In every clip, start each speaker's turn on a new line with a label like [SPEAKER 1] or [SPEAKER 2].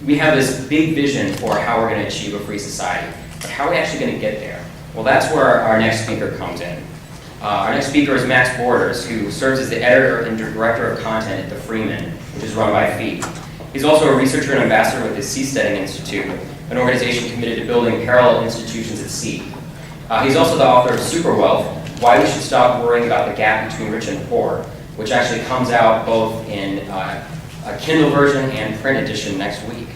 [SPEAKER 1] we have this big vision for how we're going to achieve a free society. But how are we actually going to get there? Well, that's where our next speaker comes in. Our next speaker is Max Borders, who serves as the editor and director of content at the Freeman, which is run by FEE. He's also a researcher and ambassador with the Seasteading Institute, an organization committed to building parallel institutions at sea. He's also the author of Superwealth, Why We Should Stop Worrying About the Gap Between Rich and Poor, which actually comes out both in a Kindle version and print edition next week.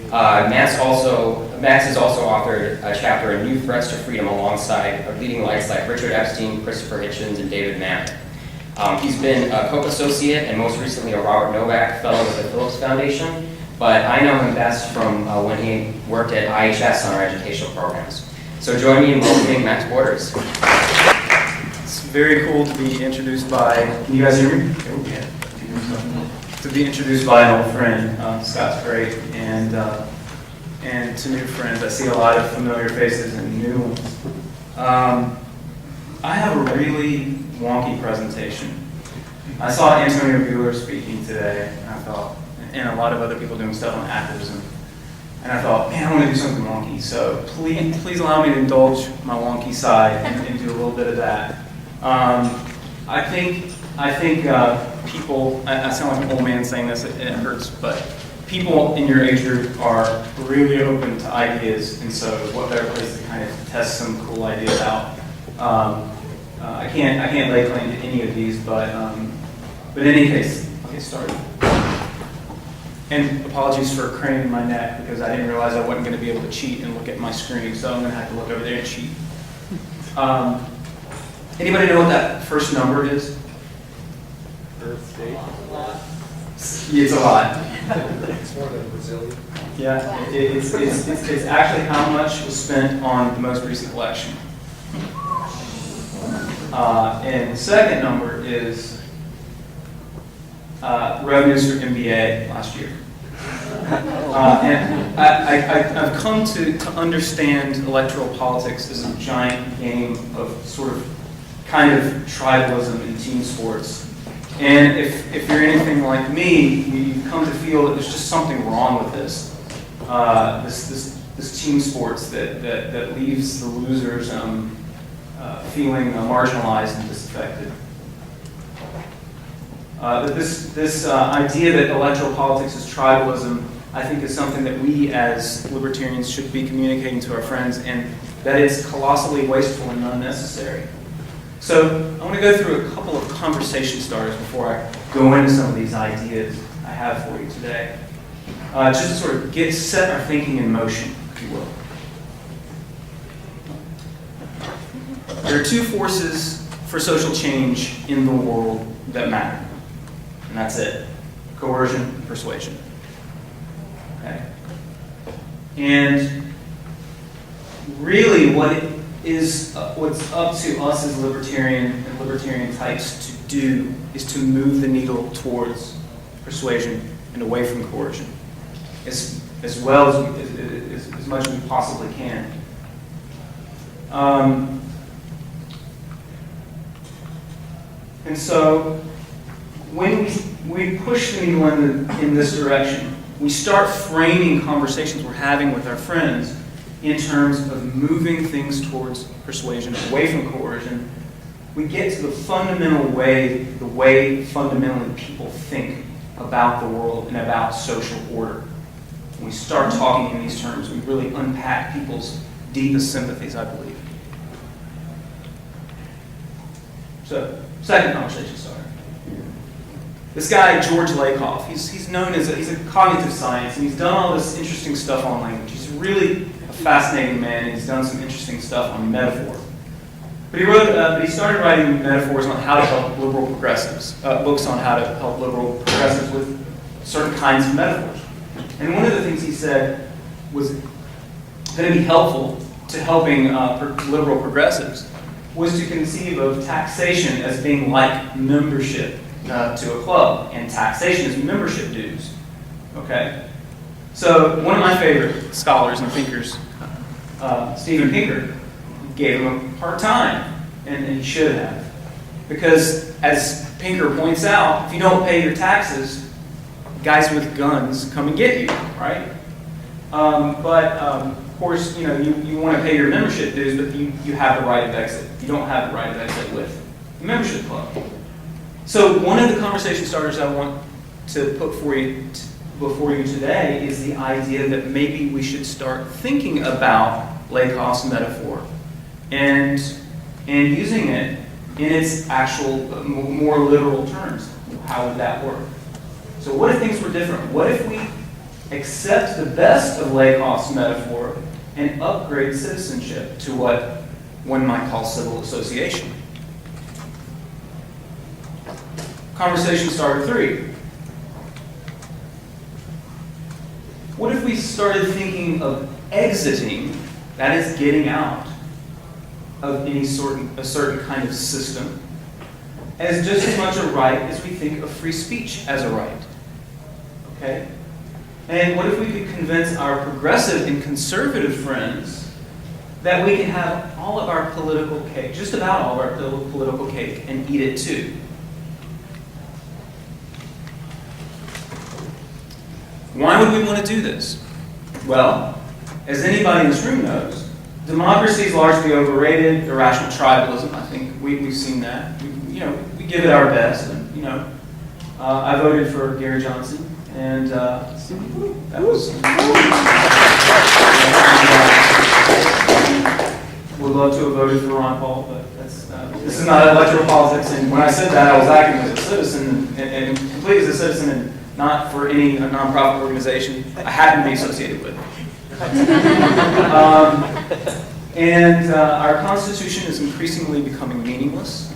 [SPEAKER 1] Max has also authored a chapter in New Threats to Freedom alongside leading lights like Richard Epstein, Christopher Hitchens, and David Mamet. He's been a Koch Associate and most recently a Robert Novak Fellow with the Phillips Foundation, but I know him best from when he worked at IHS on our educational programs. So join me in welcoming Max Borders.
[SPEAKER 2] It's very cool to be introduced by, can you guys hear me? Yeah. To be introduced by an old friend. Scott's great, and to new friends. I see a lot of familiar faces and new ones. I have a really wonky presentation. I saw Antonio Buehler speaking today, and I thought, and a lot of other people doing stuff on activism, and I thought, man, I want to do something wonky. So please allow me to indulge my wonky side and do a little bit of that. I think people, I sound like an old man saying this, it hurts, but people in your age group are really open to ideas, and so what better place to kind of test some cool ideas out. I can't lay claim to any of these, but in any case, I'll get started. And apologies for craning my neck because I didn't realize I wasn't going to be able to cheat and look at my screen, so I'm going to have to look over there and cheat. Anybody know what that first number is?
[SPEAKER 3] Earth Day.
[SPEAKER 2] It's a lot.
[SPEAKER 3] It's more than Brazilian.
[SPEAKER 2] Yeah, it's actually how much was spent on the most recent election. And the second number is revenues for MBA last year. And I've come to understand electoral politics as a giant game of sort of kind of tribalism in team sports. And if you're anything like me, you come to feel that there's just something wrong with this. This team sports that leaves the losers feeling marginalized and disaffected. This idea that electoral politics is tribalism, I think, is something that we as libertarians should be communicating to our friends, and that it's colossally wasteful and unnecessary. So I want to go through a couple of conversation starters before I go into some of these ideas I have for you today. Just to sort of set our thinking in motion, if you will. There are two forces for social change in the world that matter. And that's it. Coercion and persuasion. Okay? And really what's up to us as libertarian types to do is to move the needle towards persuasion and away from coercion as well as much as we possibly can. And so when we push the needle in this direction, we start framing conversations we're having with our friends in terms of moving things towards persuasion, away from coercion. We get to the fundamental way fundamentally people think about the world and about social order. When we start talking in these terms, we really unpack people's deepest sympathies, I believe. So, second conversation starter. This guy, George Lakoff, he's known as he's a cognitive science, and he's done all this interesting stuff on language. He's really a fascinating man, and he's done some interesting stuff on metaphor. But he started writing metaphors on how to help liberal progressives, books on how to help liberal progressives with certain kinds of metaphors. And one of the things he said was going to be helpful to helping liberal progressives was to conceive of taxation as being like membership to a club, and taxation is membership dues. Okay? So one of my favorite scholars and thinkers, Steven Pinker, gave him a hard time, and he should have. Because as Pinker points out, if you don't pay your taxes, guys with guns come and get you, right? Of course, you want to pay your membership dues, but you have the right of exit. You don't have the right of exit with the membership club. So one of the conversation starters I want to put before you today is the idea that maybe we should start thinking about Lakoff's metaphor and using it in its actual, more literal terms. How would that work? So what if things were different? What if we accept the best of Lakoff's metaphor and upgrade citizenship to what one might call civil association? Conversation starter 3. What if we started thinking of exiting, that is getting out of a certain kind of system, as just as much a right as we think of free speech as a right? Okay? And what if we could convince our progressive and conservative friends that we can have all of our political cake, just about all of our political cake, and eat it too? Why would we want to do this? Well, as anybody in this room knows, democracy is largely overrated. Irrational tribalism, I think we've seen that. We give it our best. And, I voted for Gary Johnson, and that was. Would love to have voted for Ron Paul, but this is not electoral politics. And when I said that, I was acting as a citizen, and completely as a citizen, and not for any nonprofit organization I happen to be associated with. Our Constitution is increasingly becoming meaningless.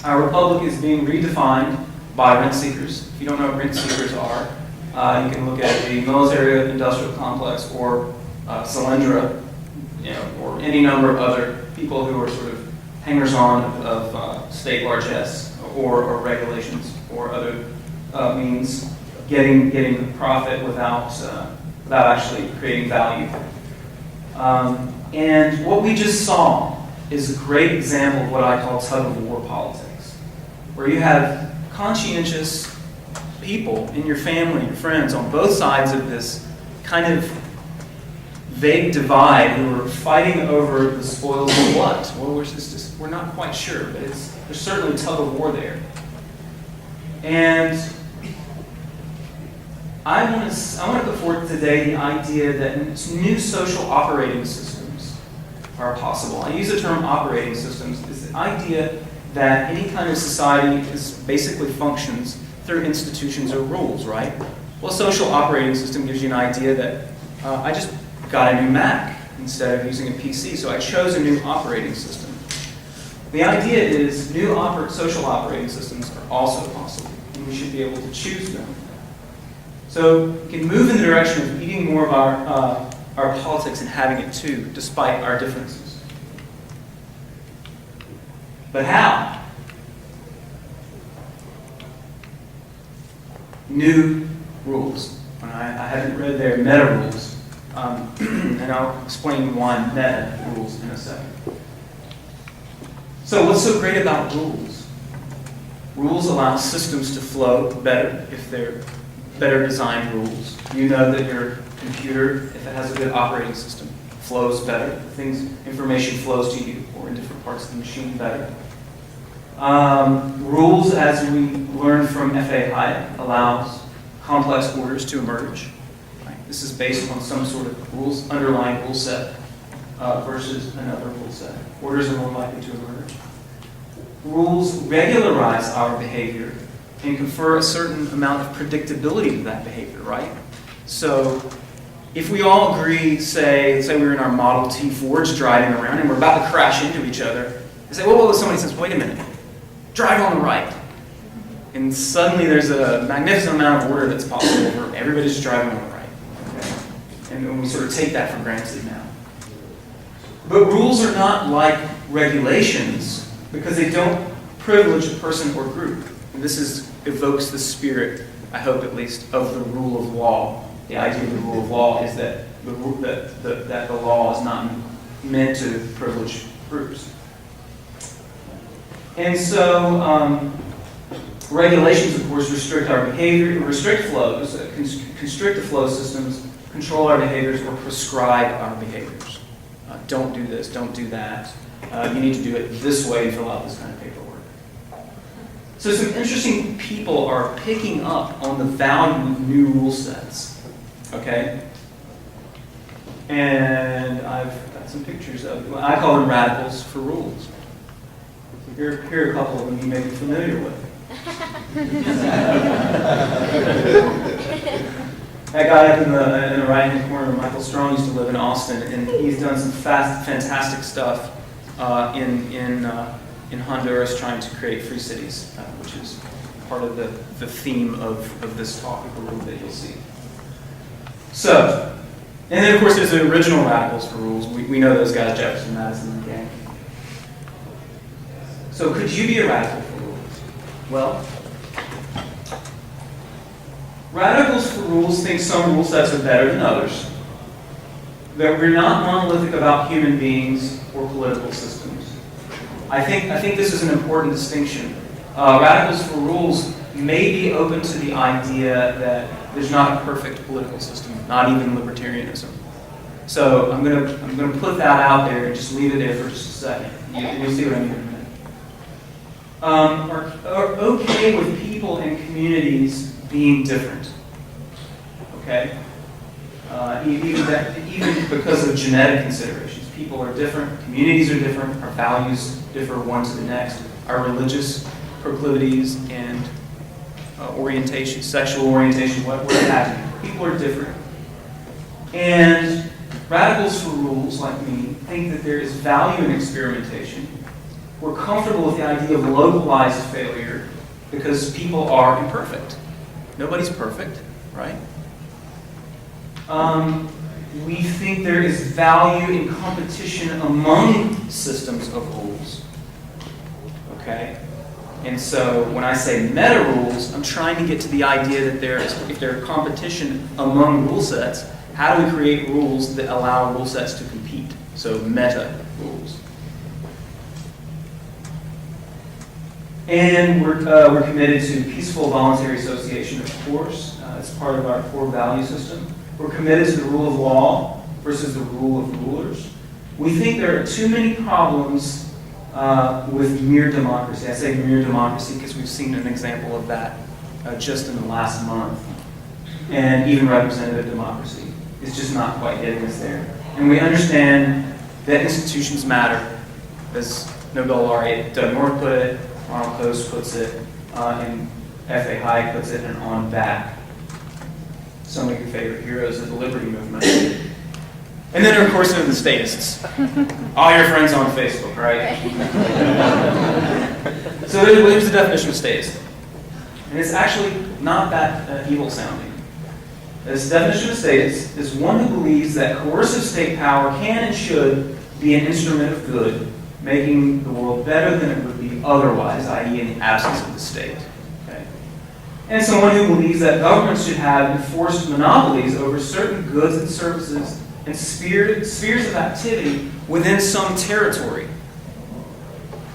[SPEAKER 2] Our republic is being redefined by rent seekers. If you don't know what rent seekers are, you can look at the military-industrial complex or Solyndra, or any number of other people who are sort of hangers-on of state largesse or regulations or other means getting profit without actually creating value. And what we just saw is a great example of what I call tug-of-war politics, where you have conscientious people in your family and friends on both sides of this kind of vague divide who are fighting over the spoils of what? Well, we're not quite sure, but there's certainly tug-of-war there. And I want to put forth today the idea that new social operating systems are possible. I use the term operating systems. It's the idea that any kind of society basically functions through institutions or rules, right? Well, a social operating system gives you an idea that I just got a new Mac instead of using a PC, so I chose a new operating system. The idea is new social operating systems are also possible, and we should be able to choose them. So we can move in the direction of eating more of our politics and having it too, despite our differences. But how? New rules. I haven't read their meta rules, and I'll explain why meta rules in a second. So what's so great about rules? Rules allow systems to flow better if they're better designed rules. You know that your computer, if it has a good operating system, flows better. Information flows to you or in different parts of the machine better. Rules, as we learned from F.A. Hayek, allows complex orders to emerge. Right? This is based on some sort of underlying rule set versus another rule set. Orders are more likely to emerge. Rules regularize our behavior and confer a certain amount of predictability to that behavior, right? So if we all agree, say we're in our Model T Fords driving around and we're about to crash into each other, and say, whoa, somebody says, wait a minute, drive on the right. And suddenly there's a magnificent amount of order that's possible where everybody's driving on the right. Okay? And we sort of take that for granted now. But rules are not like regulations because they don't privilege a person or group. And this evokes the spirit, I hope at least, of the rule of law. The idea of the rule of law is that the law is not meant to privilege groups. And so Regulations, of course, restrict our behavior, restrict flows, constrict the flow systems, control our behaviors, or prescribe our behaviors. Don't do this, don't do that. You need to do it this way and fill out this kind of paperwork. So some interesting people are picking up on the value of new rule sets. Okay? And I've got some pictures of them. I call them radicals for rules. So here are a couple of them you may be familiar with. That guy up in the right-hand corner, Michael Strong, used to live in Austin, and he's done some fantastic stuff in Honduras trying to create free cities, which is part of the theme of this talk a little bit you'll see. So, and then of course there's the original radicals for rules. We know those guys, Jefferson, Madison, and gang. So could you be a radical for rules? Well, radicals for rules think some rule sets are better than others. That we're not monolithic about human beings or political systems. I think this is an important distinction. Radicals for rules may be open to the idea that there's not a perfect political system, not even libertarianism. So I'm gonna put that out there and just leave it there for just a second. You'll see what I mean in a minute. Are okay with people and communities being different. Okay? Even because of genetic considerations. People are different, communities are different, our values differ one to the next. Our religious proclivities and orientation, sexual orientation, what have you. People are different. And radicals for rules, like me, think that there is value in experimentation. We're comfortable with the idea of localized failure because people are imperfect. Nobody's perfect, right? We think there is value in competition among systems of rules. Okay? And so when I say meta rules, I'm trying to get to the idea that if there's competition among rule sets, how do we create rules that allow rule sets to compete? So meta rules. And we're committed to peaceful voluntary association, of course. It's part of our core value system. We're committed to the rule of law versus the rule of rulers. We think there are too many problems with mere democracy. I say mere democracy because we've seen an example of that just in the last month. And even representative democracy is just not quite getting us there. And we understand that institutions matter, as Nobel laureate Doug North put it, Ronald Coase puts it, and F.A. Hayek puts it, and on back. Some of your favorite heroes of the liberty movement. And then, of course, there are the statists. All your friends on Facebook, right? So here's the definition of statist. And it's actually not that evil sounding. This definition of statist is one who believes that coercive state power can and should be an instrument of good, making the world better than it would be otherwise, i.e. in the absence of the state. Okay? And someone who believes that governments should have enforced monopolies over certain goods and services and spheres of activity within some territory.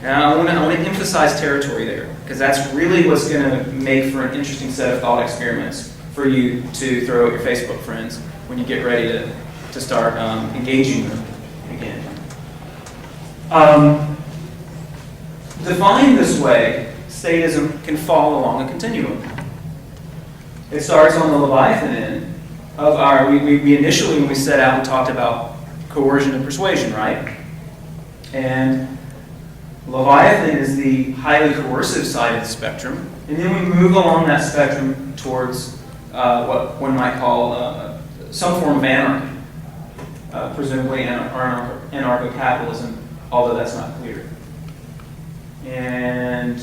[SPEAKER 2] Now, I want to emphasize territory there, because that's really what's going to make for an interesting set of thought experiments for you to throw at your Facebook friends when you get ready to start engaging them again. Defined this way, statism can fall along a continuum. It starts on the Leviathan end of our, we initially, when we set out, we talked about coercion and persuasion, right? And Leviathan is the highly coercive side of the spectrum. And then we move along that spectrum towards what one might call some form of anarchy, presumably anarcho-capitalism, although that's not clear. And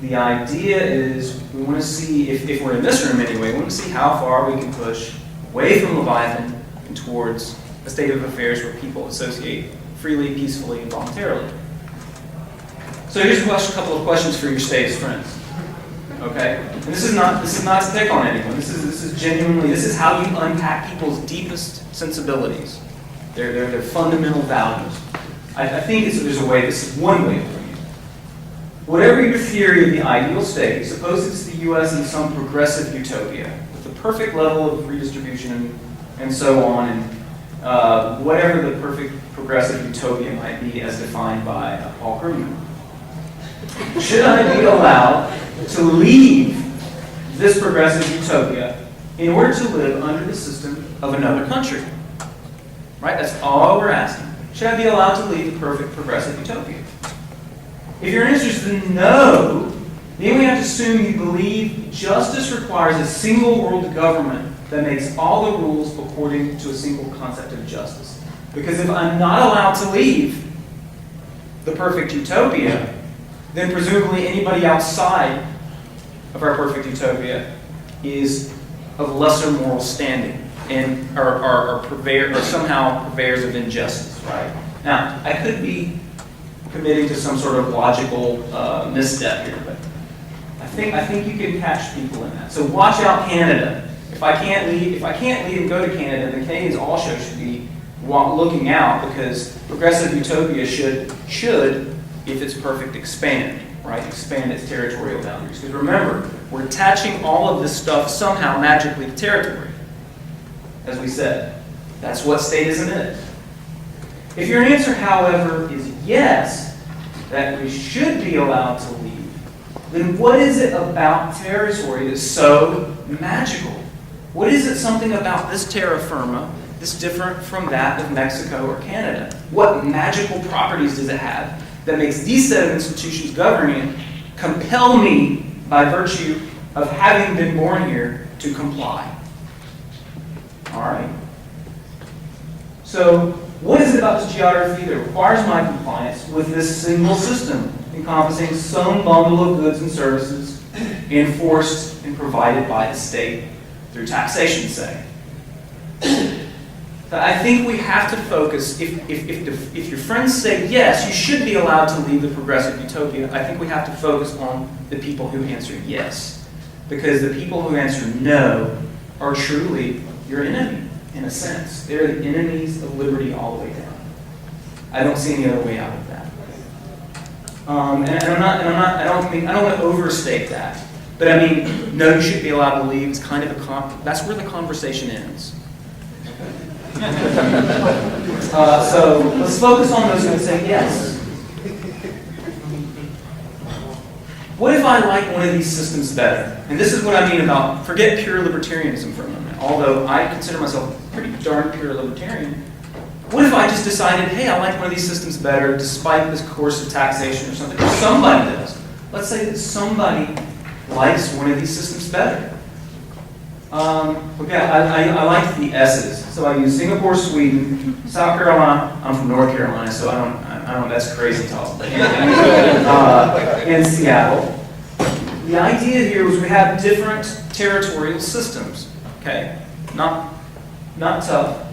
[SPEAKER 2] the idea is we want to see, if we're in this room anyway, we want to see how far we can push away from Leviathan and towards a state of affairs where people associate freely, peacefully, and voluntarily. So here's a couple of questions for your statist friends. Okay? And this is not to pick on anyone. This is genuinely, this is how you unpack people's deepest sensibilities, their fundamental values. I think there's a way, this is one way for you. whatever your theory of the ideal state, suppose it's the U.S. in some progressive utopia with the perfect level of redistribution and so on, and whatever the perfect progressive utopia might be as defined by Paul Krugman. Should I be allowed to leave this progressive utopia in order to live under the system of another country? Right? That's all we're asking. Should I be allowed to leave the perfect progressive utopia? If your answer is no, then we have to assume you believe justice requires a single world government that makes all the rules according to a single concept of justice. Because if I'm not allowed to leave the perfect utopia, then presumably anybody outside of our perfect utopia is of lesser moral standing and are somehow purveyors of injustice, right? Now, I could be committing to some sort of logical misstep here, but I think you can catch people in that. So watch out, Canada. If I can't leave and go to Canada, the Canadians also should be looking out, because progressive utopia should, if it's perfect, expand, right? Expand its territorial boundaries. Because remember, we're attaching all of this stuff somehow magically to territory. As we said, that's what statism is. If your answer, however, is yes, that we should be allowed to leave, then what is it about territory that's so magical? What is it something about this terra firma that's different from that of Mexico or Canada? What magical properties does it have that makes these set of institutions governing it compel me, by virtue of having been born here, to comply? All right. So, what is it about this geography that requires my compliance with this single system, encompassing some bundle of goods and services enforced and provided by the state through taxation, say? I think we have to focus, if your friends say yes, you should be allowed to leave the progressive utopia, I think we have to focus on the people who answer yes. Because the people who answer no are truly your enemy, in a sense. They're the enemies of liberty all the way down. I don't see any other way out of that. I don't want to overstate that. But I mean, no, you should be allowed to leave. It's kind of that's where the conversation ends. So let's focus on those who say yes. What if I like one of these systems better? And this is what I mean about, forget pure libertarianism for a moment, although I consider myself pretty darn pure libertarian. What if I just decided, hey, I like one of these systems better despite this course of taxation or something? Or somebody does. Let's say that somebody likes one of these systems better. Okay, I like the S's. So I use Singapore, Sweden, South Carolina. I'm from North Carolina, so I don't. That's crazy talk. And Seattle. The idea here was we have different territorial systems. Okay, not tough.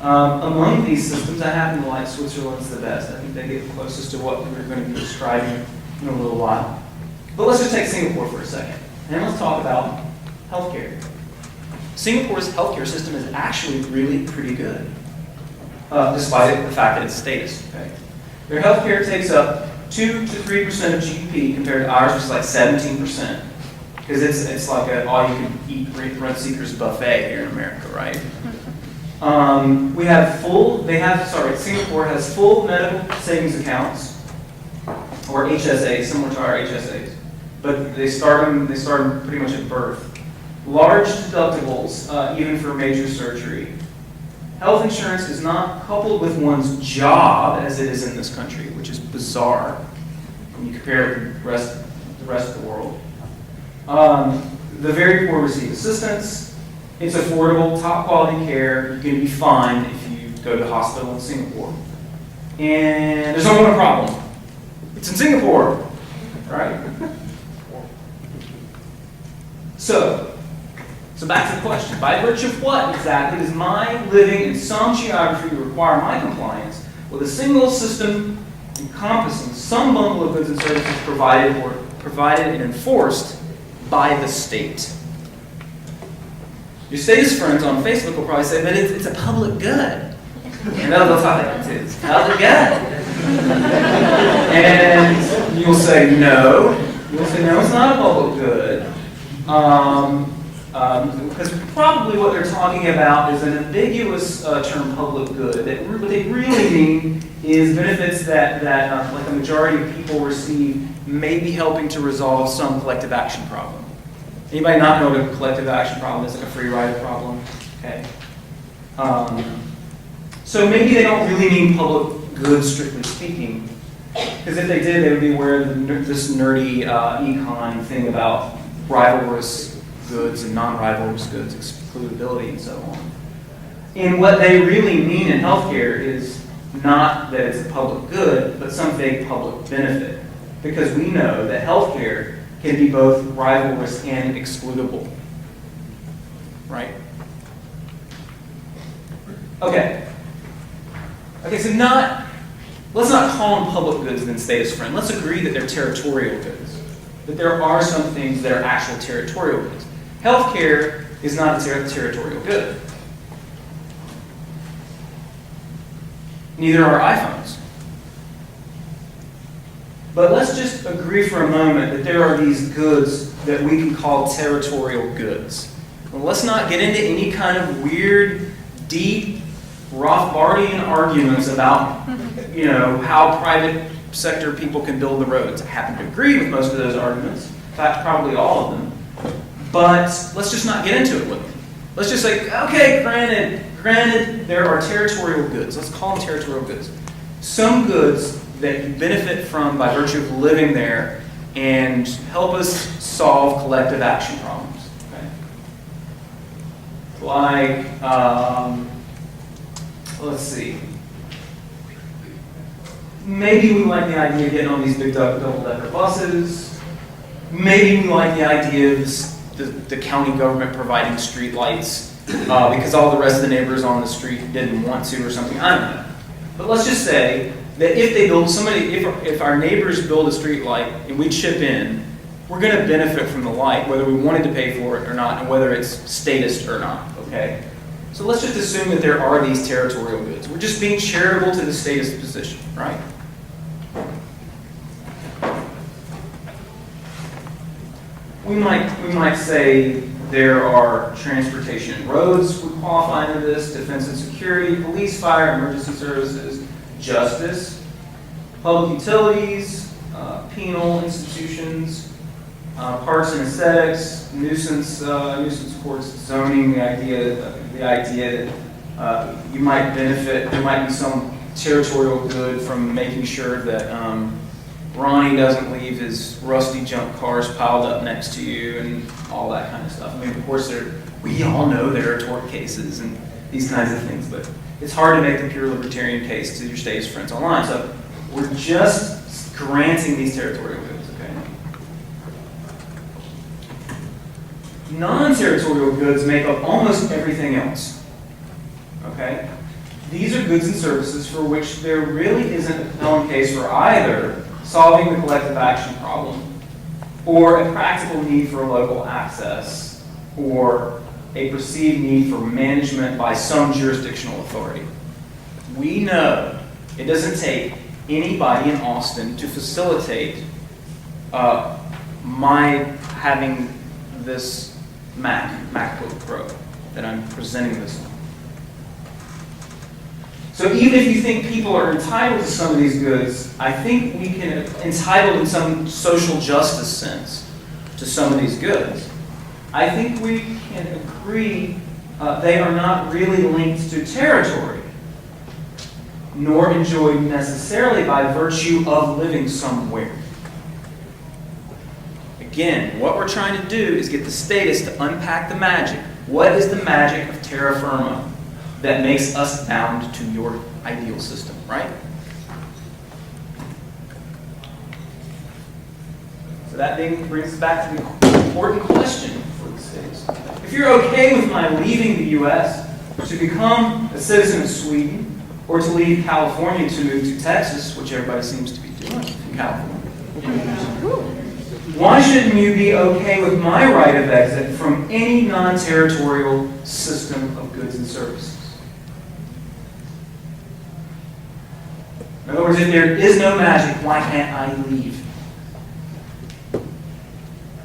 [SPEAKER 2] Among these systems, I happen to like Switzerland's the best. I think they get closest to what we're going to be describing in a little while. But let's just take Singapore for a second, and let's talk about healthcare. Singapore's healthcare system is actually really pretty good, despite the fact that it's statist. Okay? Their healthcare takes up 2 to 3% of GDP compared to ours, which is like 17%. Because it's like an all-you-can-eat rent seekers buffet here in America, right? Singapore has full medical savings accounts, or HSAs, similar to our HSAs, but they start them pretty much at birth. Large deductibles, even for major surgery. Health insurance is not coupled with one's job as it is in this country, which is bizarre when you compare it with the rest of the world. The very poor receive assistance. It's affordable, top quality care. You can be fine if you go to the hospital in Singapore. And there's only one problem. It's in Singapore, right? So back to the question. By virtue of what exactly does my living in some geography require my compliance with a single system encompassing some bundle of goods and services provided and enforced by the state? Your statist friends on Facebook will probably say that it's a public good. And that's how it is. It's public good. And You'll say no. You'll say no, it's not a public good. Because probably what they're talking about is an ambiguous term, public good. What they really mean is benefits that like a majority of people receive, may be helping to resolve some collective action problem. Anybody not know what a collective action problem is, like a free rider problem? Okay. So maybe they don't really mean public good, strictly speaking. Because if they did, they would be aware of this nerdy econ thing about rivalrous goods and non-rivalrous goods, excludability, and so on. And what they really mean in healthcare is not that it's a public good, but some vague public benefit. Because we know that healthcare can be both rivalrous and excludable. Right? Okay. Okay, so let's not call them public goods and then stay as friends. Let's agree that they're territorial goods. That there are some things that are actual territorial goods. Healthcare is not a territorial good. Neither are iPhones. But let's just agree for a moment that there are these goods that we can call territorial goods. Well, let's not get into any kind of weird, deep, Rothbardian arguments about, how private sector people can build the roads. I happen to agree with most of those arguments. In fact, probably all of them. But let's just not get into it with them. Let's just say, okay, granted, there are territorial goods. Let's call them territorial goods. Some goods that you benefit from by virtue of living there and help us solve collective action problems. Okay? Like, let's see. Maybe we like the idea of getting on these big double-decker buses. Maybe we like the idea of the county government providing street lights because all the rest of the neighbors on the street didn't want to or something. I don't know. But let's just say that if they build if our neighbors build a street light and we chip in, we're going to benefit from the light, whether we wanted to pay for it or not, and whether it's statist or not. Okay. So let's just assume that there are these territorial goods. We're just being charitable to the statist position, right? We might say there are transportation and roads would qualify under this, defense and security, police, fire, emergency services, justice, public utilities, penal institutions, parks and aesthetics, nuisance courts, zoning, the idea that you might benefit, there might be some territorial good from making sure that Ronnie doesn't leave his rusty junk cars piled up next to you and all that kind of stuff. I mean, of course, we all know there are tort cases and these kinds of things, but it's hard to make the pure libertarian case to your statist friends online. So we're just granting these territorial goods, okay? Non-territorial goods make up almost everything else, okay? These are goods and services for which there really isn't a compelling case for either solving the collective action problem or a practical need for local access or a perceived need for management by some jurisdictional authority. We know it doesn't take anybody in Austin to facilitate my having this MacBook Pro that I'm presenting this on. So even if you think people are entitled to some of these goods, I think we can entitled in some social justice sense to some of these goods. I think we can agree they are not really linked to territory, nor enjoyed necessarily by virtue of living somewhere. Again, what we're trying to do is get the statists to unpack the magic. What is the magic of terra firma that makes us bound to your ideal system, right? So that brings us back to the important question for the statists. If you're okay with my leaving the U.S. to become a citizen of Sweden, or to leave California to move to Texas, which everybody seems to be doing in California, why shouldn't you be okay with my right of exit from any non-territorial system of goods and services? In other words, if there is no magic, why can't I leave?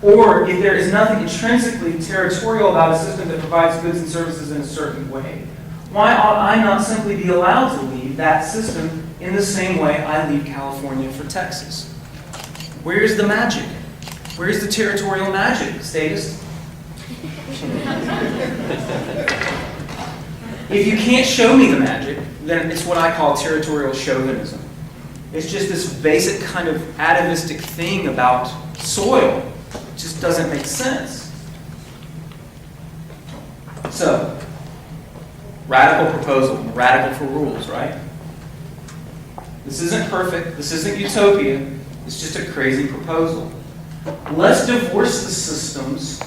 [SPEAKER 2] Or if there is nothing intrinsically territorial about a system that provides goods and services in a certain way, why ought I not simply be allowed to leave that system in the same way I leave California for Texas? Where's the magic? Where's the territorial magic, statist? If you can't show me the magic, then it's what I call territorial chauvinism. It's just this basic kind of atavistic thing about soil. It just doesn't make sense. So, radical proposal, radical for rules, right? This isn't perfect. This isn't utopia. It's just a crazy proposal. Let's divorce the systems,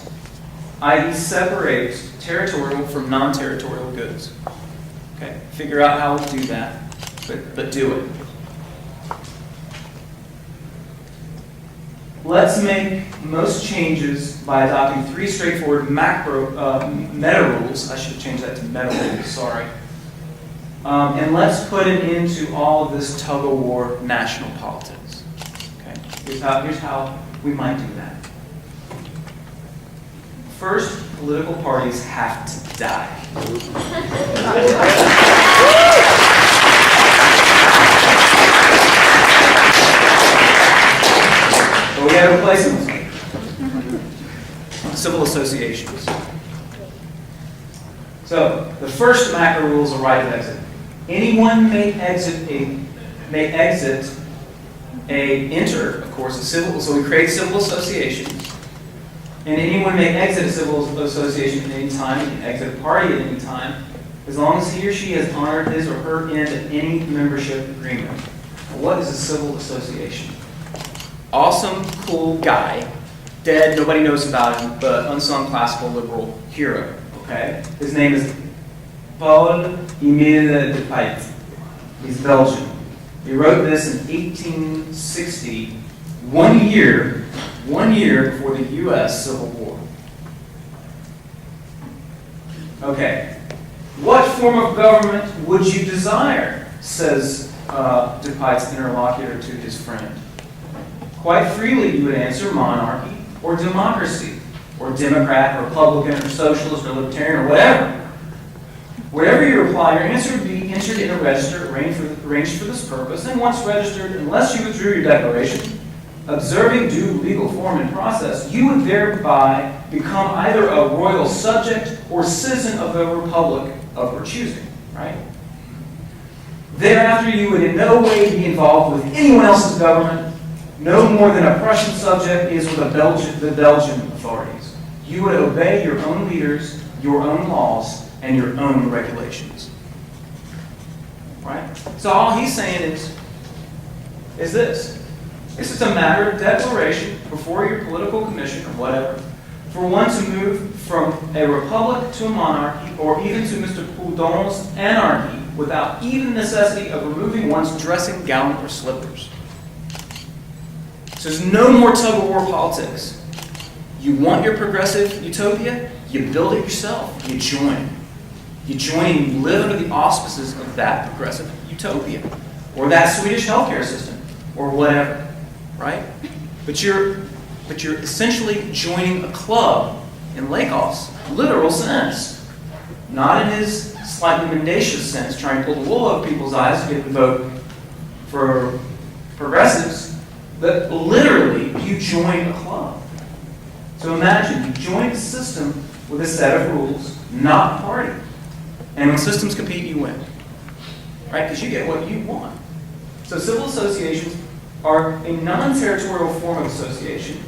[SPEAKER 2] i.e. separate territorial from non-territorial goods. Okay, figure out how to do that, but do it. Let's make most changes by adopting 3 straightforward meta rules. I should change that to meta rules, sorry. And let's put it into all of this tug-of-war national politics. Okay, here's how we might do that. First, political parties have to die. But we have replacements. Civil associations. So, the first macro rule is a right of exit. Anyone may enter, of course, a civil, so we create civil associations, and anyone may exit a civil association at any time, and exit a party at any time, as long as he or she has honored his or her end at any membership agreement. What is a civil association? Awesome, cool guy, dead, nobody knows about him, but unsung classical liberal hero, okay? His name is Paul-Émile Despatie. He's Belgian. He wrote this in 1860, one year before the U.S. Civil War. Okay. What form of government would you desire? Says Despatie's interlocutor to his friend. Quite freely you would answer monarchy or democracy, or Democrat, or Republican, or Socialist, or Libertarian, or whatever. Whatever you reply, your answer would be entered in a register arranged for this purpose, and once registered, unless you withdrew your declaration, observing due legal form and process, you would thereby become either a royal subject or citizen of the republic of your choosing, right? Thereafter, you would in no way be involved with anyone else's government, no more than a Prussian subject is with the Belgian authorities. You would obey your own leaders, your own laws, and your own regulations. Right? So all he's saying is this. It's just a matter of declaration before your political commission or whatever for one to move from a republic to a monarchy or even to Mr. Proudhon's anarchy without even necessity of removing one's dressing gown or slippers. So there's no more tug-of-war politics. You want your progressive utopia? You build it yourself. You join. You join and you live under the auspices of that progressive utopia. Or that Swedish healthcare system. Or whatever. Right? But you're essentially joining a club in Lakoff's literal sense. Not in his slightly mendacious sense, trying to pull the wool over people's eyes to get the vote for progressives. But literally, you join a club. So imagine, you join a system with a set of rules, not a party. And when systems compete, you win. Right? Because you get what you want. So civil associations are a non-territorial form of association,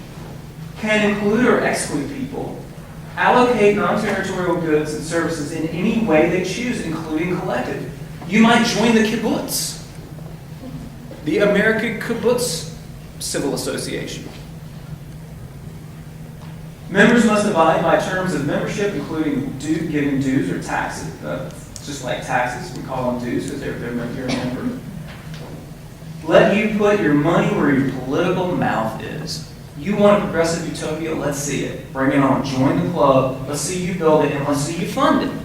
[SPEAKER 2] can include or exclude people, allocate non-territorial goods and services in any way they choose, including collective. You might join the kibbutz, the American Kibbutz Civil Association. Members must abide by terms of membership, including giving dues or taxes, just like taxes. We call them dues because they're a member. Let you put your money where your political mouth is. You want a progressive utopia? Let's see it. Bring it on. Join the club. Let's see you build it, and let's see you fund it.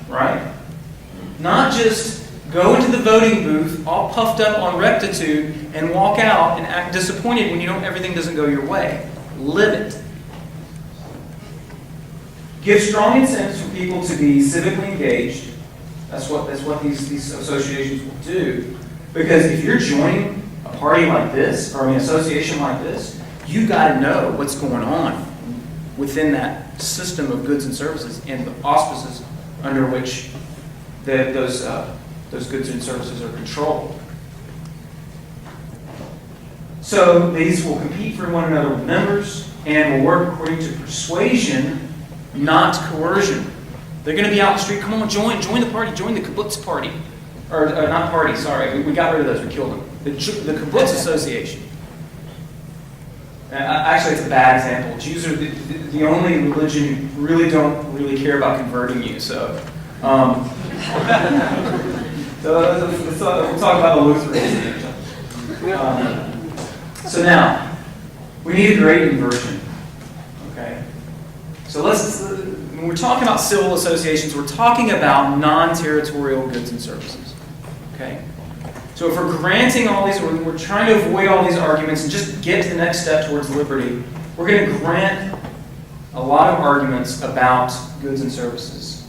[SPEAKER 2] Right? Not just go into the voting booth all puffed up on rectitude and walk out and act disappointed when everything doesn't go your way. Live it. Give strong incentives for people to be civically engaged. That's what these associations will do. Because if you're joining a party like this, or an association like this, you've got to know what's going on within that system of goods and services and the auspices under which those goods and services are controlled. So these will compete for one another with members and will work according to persuasion, not coercion. They're going to be out in the street. Come on, join the party, join the kibbutz party. Or not party, sorry. We got rid of those, we killed them. The kibbutz association. Actually, it's a bad example. Jews are the only religion who really don't care about converting you. So, we'll talk about the Lutherans. So now, we need a great inversion. Okay? So when we're talking about civil associations, we're talking about non-territorial goods and services. Okay? So if we're granting all these, or we're trying to avoid all these arguments and just get to the next step towards liberty, we're going to grant a lot of arguments about goods and services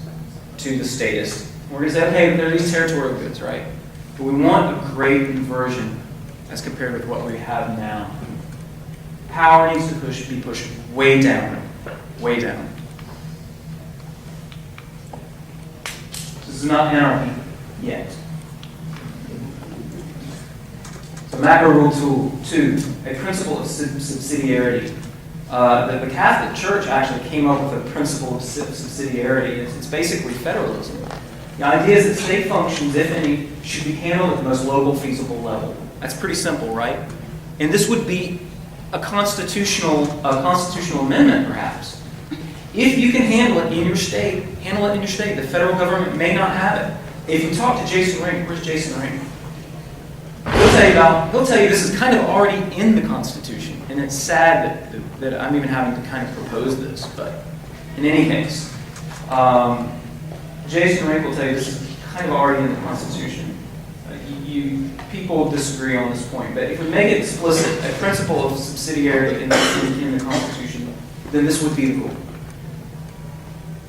[SPEAKER 2] to the statist. We're going to say, okay, there are these territorial goods, right? But we want a great inversion as compared with what we have now. Power needs to be pushed way down. Way down. This is not anarchy yet. So macro rule 2, a principle of subsidiarity. The Catholic Church actually came up with a principle of subsidiarity. It's basically federalism. The idea is that state functions, if any, should be handled at the most local feasible level. That's pretty simple, right? And this would be a constitutional amendment, perhaps. If you can handle it in your state, handle it in your state. The federal government may not have it. If you talk to Jason Ring, where's Jason Ring? He'll tell you this is kind of already in the Constitution, and it's sad that I'm even having to kind of propose this. But in any case, Jason Ring will tell you this is kind of already in the Constitution. People disagree on this point, but if we make it explicit, a principle of subsidiarity in the Constitution, then this would be the rule.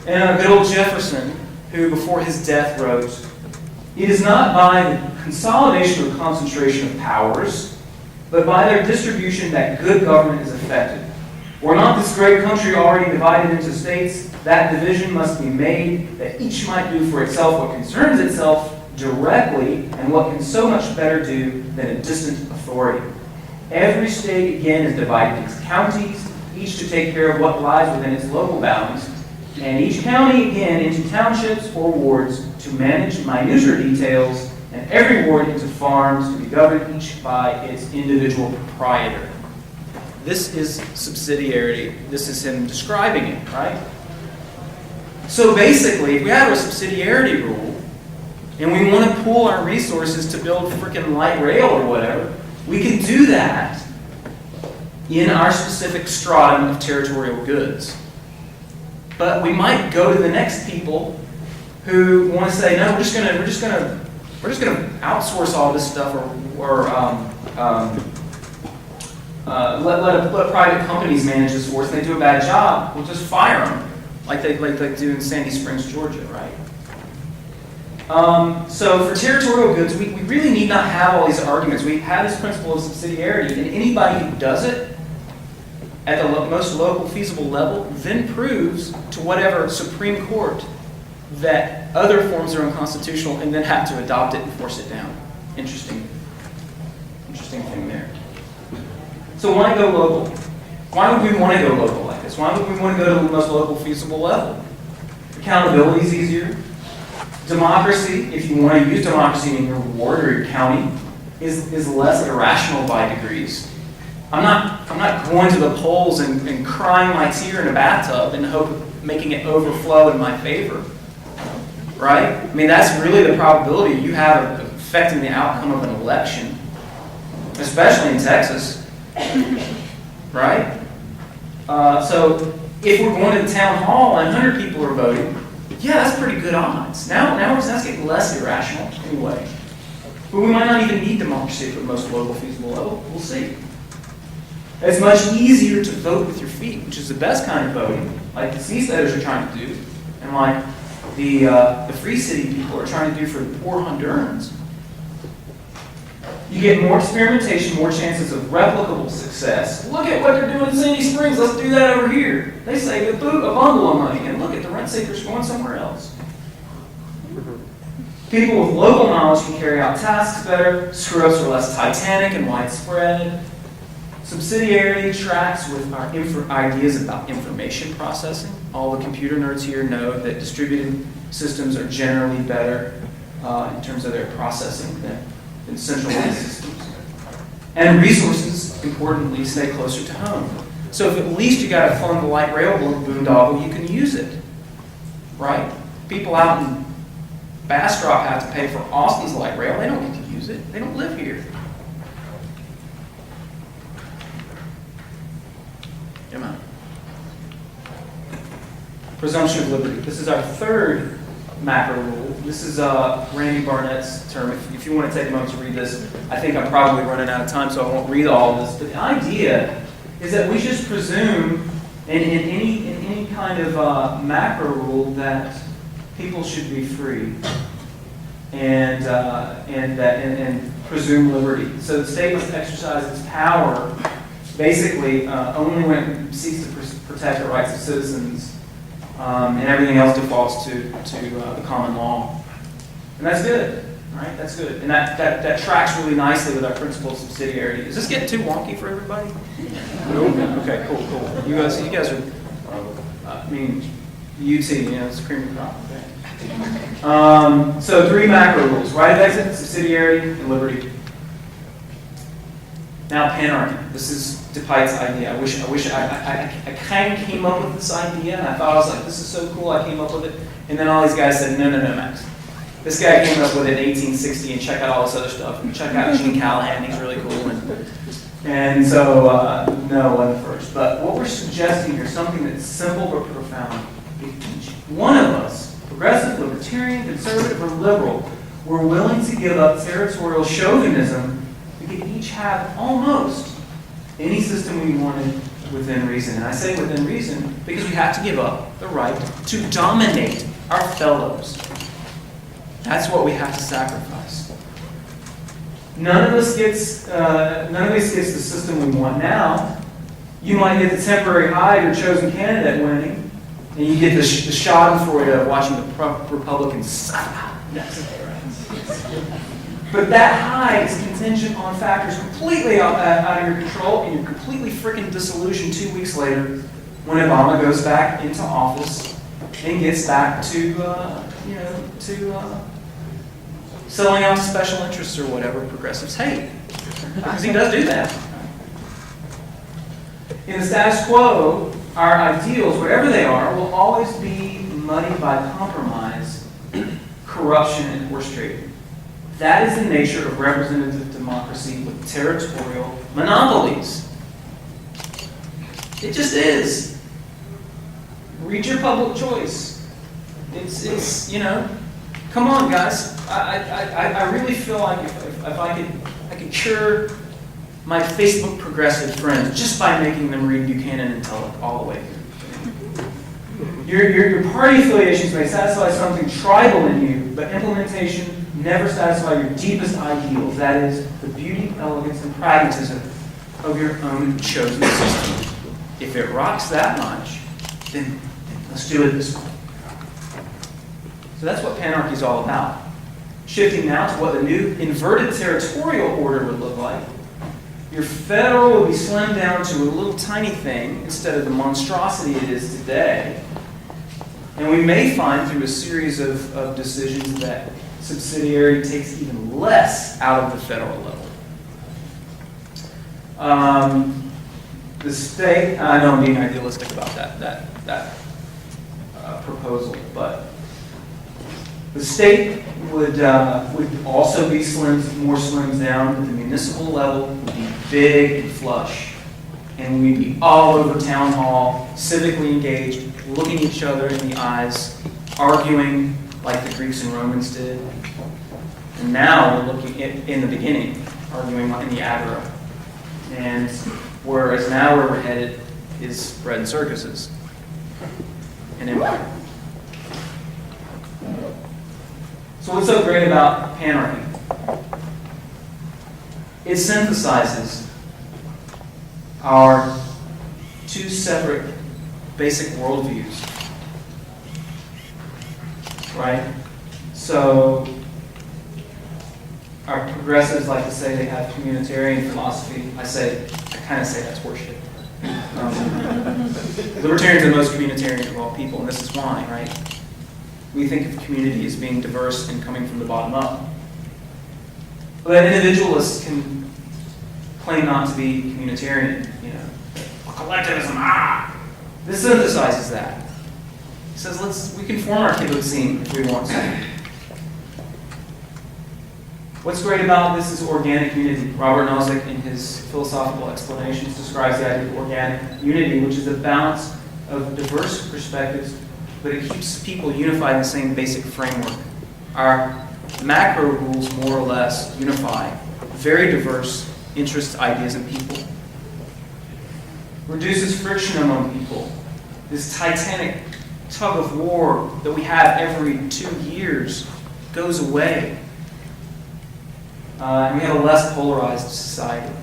[SPEAKER 2] And good old Jefferson, who before his death wrote, "It is not by the consolidation or concentration of powers, but by their distribution that good government is effected. Were not this great country already divided into states, that division must be made, that each might do for itself what concerns itself directly, and what can so much better do than a distant authority. Every state again is divided into counties, each to take care of what lies within its local bounds, and each county again into townships or wards to manage minuter details, and every ward into farms to be governed each by its individual proprietor." This is subsidiarity. This is him describing it, right? So basically, if we have a subsidiarity rule, and we want to pool our resources to build freaking light rail or whatever, we can do that in our specific stratum of territorial goods. But we might go to the next people who want to say, no, we're just gonna outsource all this stuff, or let private companies manage this for us. If they do a bad job, we'll just fire them, like they do in Sandy Springs, Georgia, right? So for territorial goods, we really need not have all these arguments. We have this principle of subsidiarity, and anybody who does it at the most local feasible level then proves to whatever Supreme Court that other forms are unconstitutional and then have to adopt it and force it down. Interesting thing there. So why go local? Why would we want to go local like this? Why would we want to go to the most local feasible level? Accountability is easier. Democracy, if you want to use democracy in your ward or your county, is less irrational by degrees. I'm not going to the polls and crying my tear in a bathtub in the hope of making it overflow in my favor. Right? I mean, that's really the probability you have of affecting the outcome of an election, especially in Texas. Right? So if we're going to the town hall and 100 people are voting, Yeah, that's pretty good odds. That's getting less irrational anyway. But we might not even need democracy for the most local feasible level. We'll see. It's much easier to vote with your feet, which is the best kind of voting, like the seasteaders are trying to do, and like the Free City people are trying to do for the poor Hondurans. You get more experimentation, more chances of replicable success. Look at what they're doing in Sandy Springs. Let's do that over here. They save a bundle of money, and look at the rent seekers going somewhere else. People with local knowledge can carry out tasks better. Screw-ups are less titanic and widespread. Subsidiarity tracks with our ideas about information processing. All the computer nerds here know that distributed systems are generally better in terms of their processing than centralized systems. And resources, importantly, stay closer to home. So if at least you got a fun light rail boondoggle, you can use it, right? People out in Bastrop have to pay for Austin's light rail. They don't get to use it. They don't live here. Come on. Presumption of liberty. This is our third macro rule. This is Randy Barnett's term. If you want to take a moment to read this, I think I'm probably running out of time, so I won't read all of this. But the idea is that we just presume in any kind of macro rule that people should be free and presume liberty. So the state must exercise its power basically only when it seeks to protect the rights of citizens, and everything else defaults to the common law. And that's good, right? That's good. And that tracks really nicely with our principle of subsidiarity. Is this getting too wonky for everybody? Okay, cool. You guys are, UT, it's cream and crop. Okay. So 3 macro rules: right of exit, subsidiarity, and liberty. Now, panarchy. This is DePite's idea. I kind of came up with this idea, and I thought, I was like, this is so cool, I came up with it. And then all these guys said, no, Max. This guy came up with it in 1860, and check out all this other stuff. And check out Gene Callahan, he's really cool. And so, no, it wasn't first. But what we're suggesting here is something that's simple but profound. If each one of us, progressive, libertarian, conservative, or liberal, were willing to give up territorial chauvinism, we could each have almost any system we wanted within reason. And I say within reason because we have to give up the right to dominate our fellows. That's what we have to sacrifice. None of us gets the system we want now. You might get the temporary high of your chosen candidate winning, and you get the schadenfreude of watching the Republicans suffer next day, right? But that high is contingent on factors completely out of your control, and you're completely freaking disillusioned 2 weeks later when Obama goes back into office and gets back to selling out special interests or whatever progressives hate, because he does do that. In the status quo, our ideals, whatever they are, will always be muddied by compromise, corruption, and horse trading. That is the nature of representative democracy with territorial monopolies. It just is. Read your public choice. It's come on, guys. I really feel like if I could cure my Facebook progressive friends just by making them read Buchanan and Tulloch all the way through. Your party affiliations may satisfy something tribal in you, but implementation never satisfy your deepest ideals. That is, the beauty, elegance, and pragmatism of your own chosen system. If it rocks that much, then let's do it this way. So that's what panarchy is all about. Shifting now to what the new inverted territorial order would look like. Your federal will be slimmed down to a little tiny thing instead of the monstrosity it is today. And we may find through a series of decisions that subsidiarity takes even less out of the federal level. The state, I know I'm being idealistic about that proposal, but the state would also be more slimmed down, but the municipal level would be big and flush. And we'd be all over town hall, civically engaged, looking each other in the eyes, arguing like the Greeks and Romans did. And now we're looking at, in the beginning, arguing in the agora. And whereas now where we're headed is bread and circuses and empire. So what's so great about panarchy? It synthesizes our two separate basic worldviews, right? So our progressives like to say they have communitarian philosophy. I kind of say that's horseshit. Libertarians are the most communitarian of all people, and this is why, right? We think of community as being diverse and coming from the bottom up. But then individualists can claim not to be communitarian, collectivism, This synthesizes that. It says we can form our kibbutzim if we want to. What's great about this is organic unity. Robert Nozick, in his philosophical explanations, describes the idea of organic unity, which is a balance of diverse perspectives, but it keeps people unified in the same basic framework. Our macro rules, more or less, unify very diverse interests, ideas, and people. Reduces friction among people. This titanic tug of war that we have every 2 years goes away. And we have a less polarized society.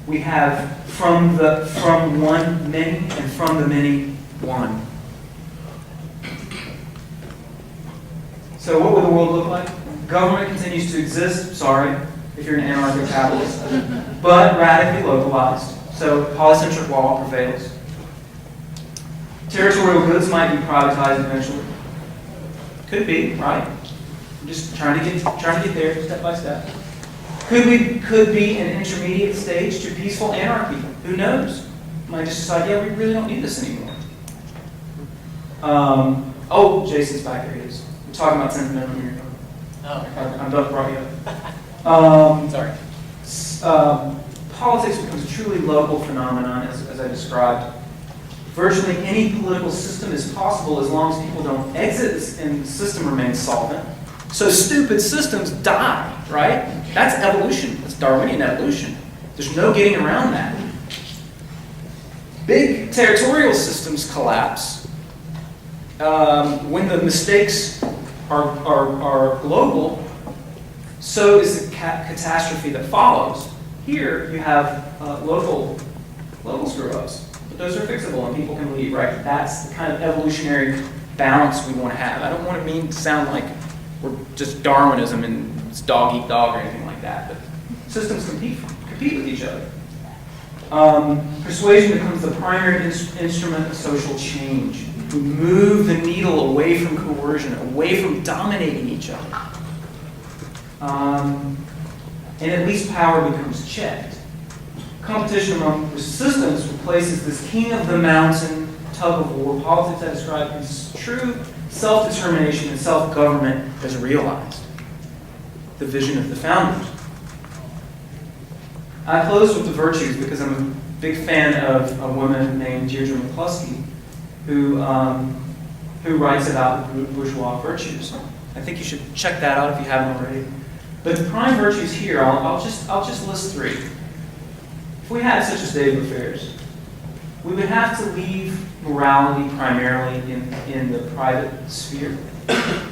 [SPEAKER 2] We have from one many, and from the many one. So what would the world look like? Government continues to exist, sorry, if you're an anarcho-capitalist, but radically localized. So polycentric law prevails. Territorial goods might be privatized eventually. Could be, right? I'm just trying to get there step by step. Could be an intermediate stage to peaceful anarchy. Who knows? Might just decide, yeah, we really don't need this anymore. Jason's back here. He is. We're talking about 10th Amendment here.
[SPEAKER 4] Oh.
[SPEAKER 2] I'm done brought you up.
[SPEAKER 4] Sorry.
[SPEAKER 2] Politics becomes a truly local phenomenon, as I described. Virtually any political system is possible as long as people don't exit and the system remains solvent. So stupid systems die, right? That's evolution. That's Darwinian evolution. There's no getting around that. Big territorial systems collapse when the mistakes are global. So is the catastrophe that follows. Here you have local screw-ups, but those are fixable and people can leave, right? That's the kind of evolutionary balance we want to have. I don't want to sound like we're just Darwinism and it's dog eat dog or anything like that, but systems compete with each other. Persuasion becomes the primary instrument of social change. We move the needle away from coercion, away from dominating each other. And at least power becomes checked. Competition among systems replaces this king of the mountain tug of war. Politics I described as true self-determination and self-government as realized. The vision of the founders. I close with the virtues because I'm a big fan of a woman named Deirdre McCluskey who writes about the bourgeois virtues. I think you should check that out if you haven't already. But the prime virtues here, I'll just list 3. If we had such a state of affairs, we would have to leave morality primarily in the private sphere,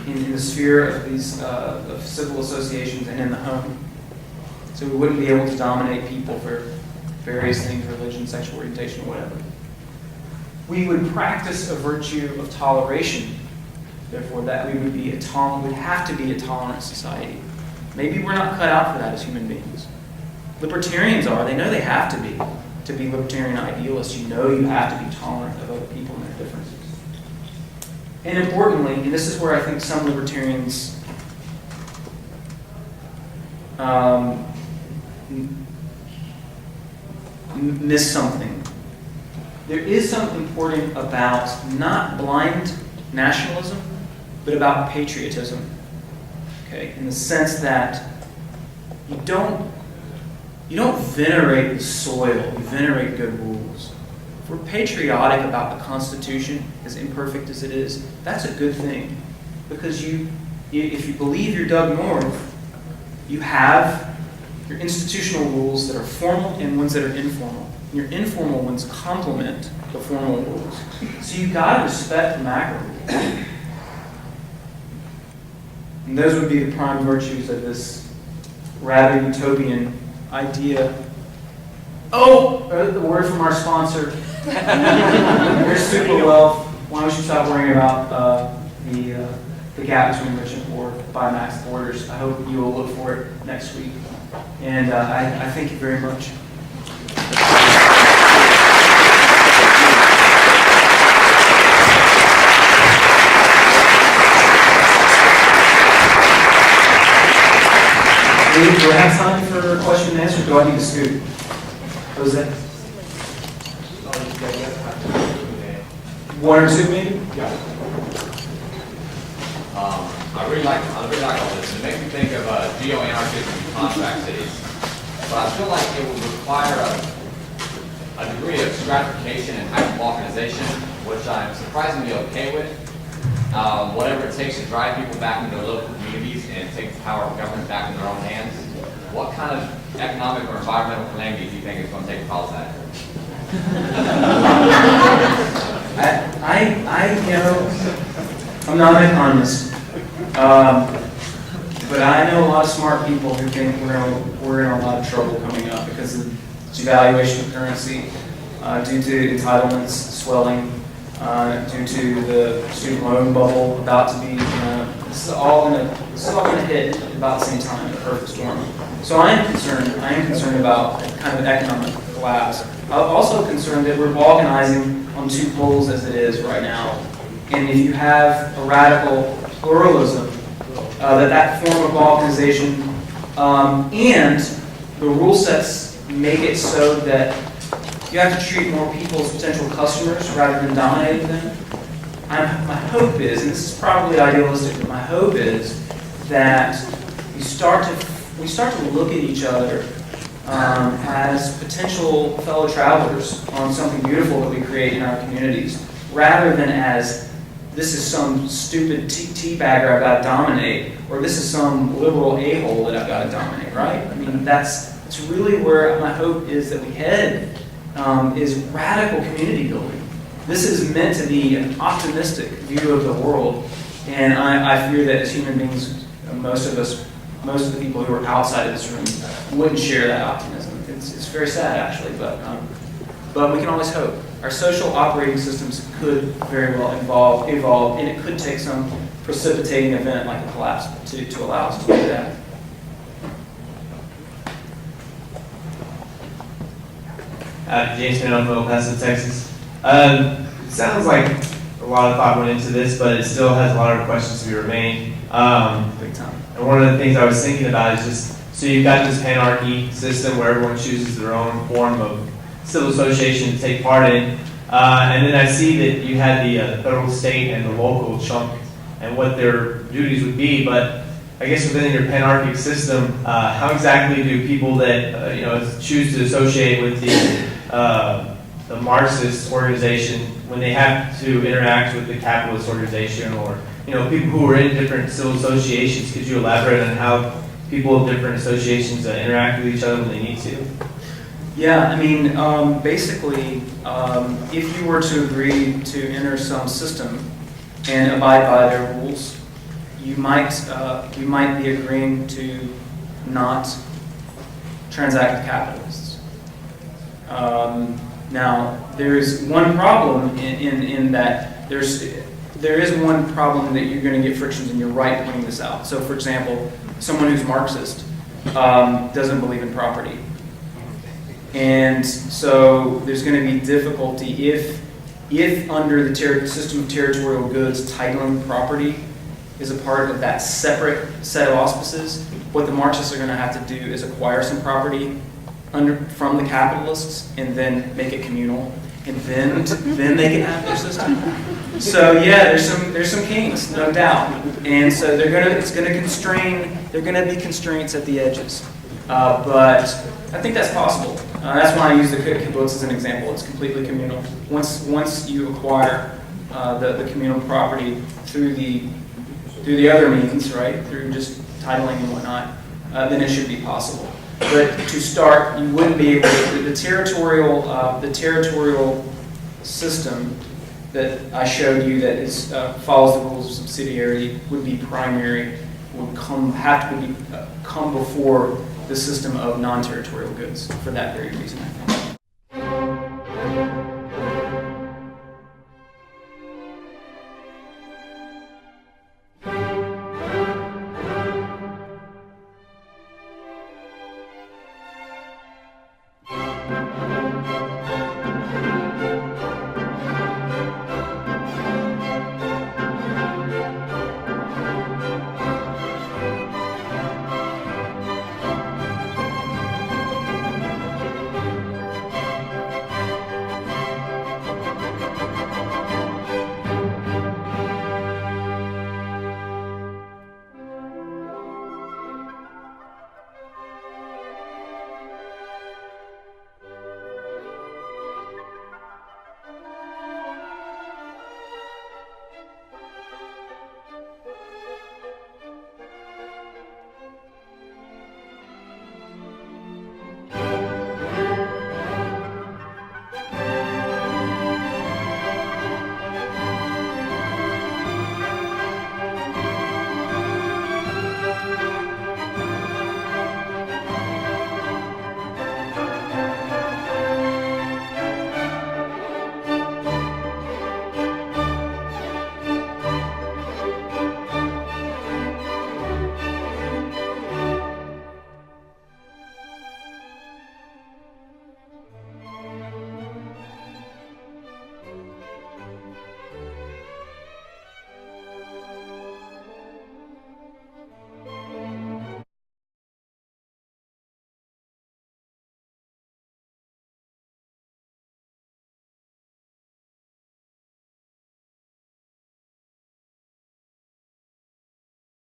[SPEAKER 2] in the sphere of these of civil associations and in the home. So we wouldn't be able to dominate people for various things, religion, sexual orientation, whatever. We would practice a virtue of toleration, therefore that we would have to be a tolerant society. Maybe we're not cut out for that as human beings. Libertarians are. They know they have to be. To be libertarian idealists, you know you have to be tolerant of other people and their differences. And importantly, and this is where I think some libertarians miss something. There is something important about not blind nationalism, but about patriotism. Okay, in the sense that you don't venerate the soil, you venerate good rules. we're patriotic about the Constitution, as imperfect as it is, that's a good thing. Because if you believe you're Doug North, you have your institutional rules that are formal and ones that are informal. And your informal ones complement the formal rules. So you've got to respect the macro rules. And those would be the prime virtues of this rather utopian idea. Oh, the word from our sponsor. Here's Super Wealth. Why don't you stop worrying about the gap between rich and poor by Max Borders. I hope you will look for it next week. And I thank you very much. Do I have time for a question and answer? Do I need to scoot? Jose? One or two, maybe?
[SPEAKER 3] Yeah.
[SPEAKER 5] I really like all this. It makes me think of geo-anarchism in contract cities. But I feel like it would require a degree of stratification and hyper-balkanization, which I'm surprisingly okay with. Whatever it takes to drive people back into their local communities and take the power of government back in their own hands. What kind of economic or environmental calamity do you think is going to take pause at?
[SPEAKER 2] I'm not an economist, but I know a lot of smart people who think we're in a lot of trouble coming up because of the devaluation of currency, due to entitlements swelling, due to the student loan bubble about to be, this is all going to hit about the same time, the perfect storm. So I am concerned about kind of economic collapse. I'm also concerned that we're balkanizing on two poles as it is right now. And if you have a radical pluralism, that form of balkanization, and the rule sets make it so that you have to treat more people as potential customers rather than dominating them. My hope is, and this is probably idealistic, but my hope is that we start to look at each other as potential fellow travelers on something beautiful that we create in our communities, rather than as this is some stupid teabagger I've got to dominate, or this is some liberal a-hole that I've got to dominate, right? I mean, that's really where my hope is that we head, is radical community building. This is meant to be an optimistic view of the world, and I fear that as human beings, most of the people who are outside of this room wouldn't share that optimism. It's very sad, actually, but we can always hope. Our social operating systems could very well evolve, and it could take some precipitating event like a collapse to allow us to do that.
[SPEAKER 6] James from El Paso, Texas. It sounds like a lot of thought went into this, but it still has a lot of questions to remain.
[SPEAKER 2] Big time.
[SPEAKER 6] And one of the things I was thinking about is just, so you've got this panarchy system where everyone chooses their own form of civil association to take part in. And then I see that you had the federal, state, and the local chunk and what their duties would be, but I guess within your panarchic system, how exactly do people that choose to associate with the Marxist organization, when they have to interact with the capitalist organization, or people who are in different civil associations? Could you elaborate on how people of different associations interact with each other when they need to?
[SPEAKER 2] Yeah, I mean, basically, if you were to agree to enter some system and abide by their rules, you might be agreeing to not transact with capitalists. Now, there is one problem in that there is one problem that you're going to get frictions, and you're right pointing this out. So, for example, someone who's Marxist doesn't believe in property. And so there's going to be difficulty if under the system of territorial goods, titling property is a part of that separate set of auspices. What the Marxists are going to have to do is acquire some property from the capitalists and then make it communal, and then they can have their system. So yeah, there's some kinks, no doubt, and so there are going to be constraints at the edges, but I think that's possible. That's why I use the kibbutz as an example. It's completely communal. Once you acquire the communal property through the other means, right, through just titling and whatnot, then it should be possible. But to start, you wouldn't be able to, the territorial system that I showed you that is follows the rules of subsidiarity would be primary, would come before the system of non-territorial goods for that very reason, I think.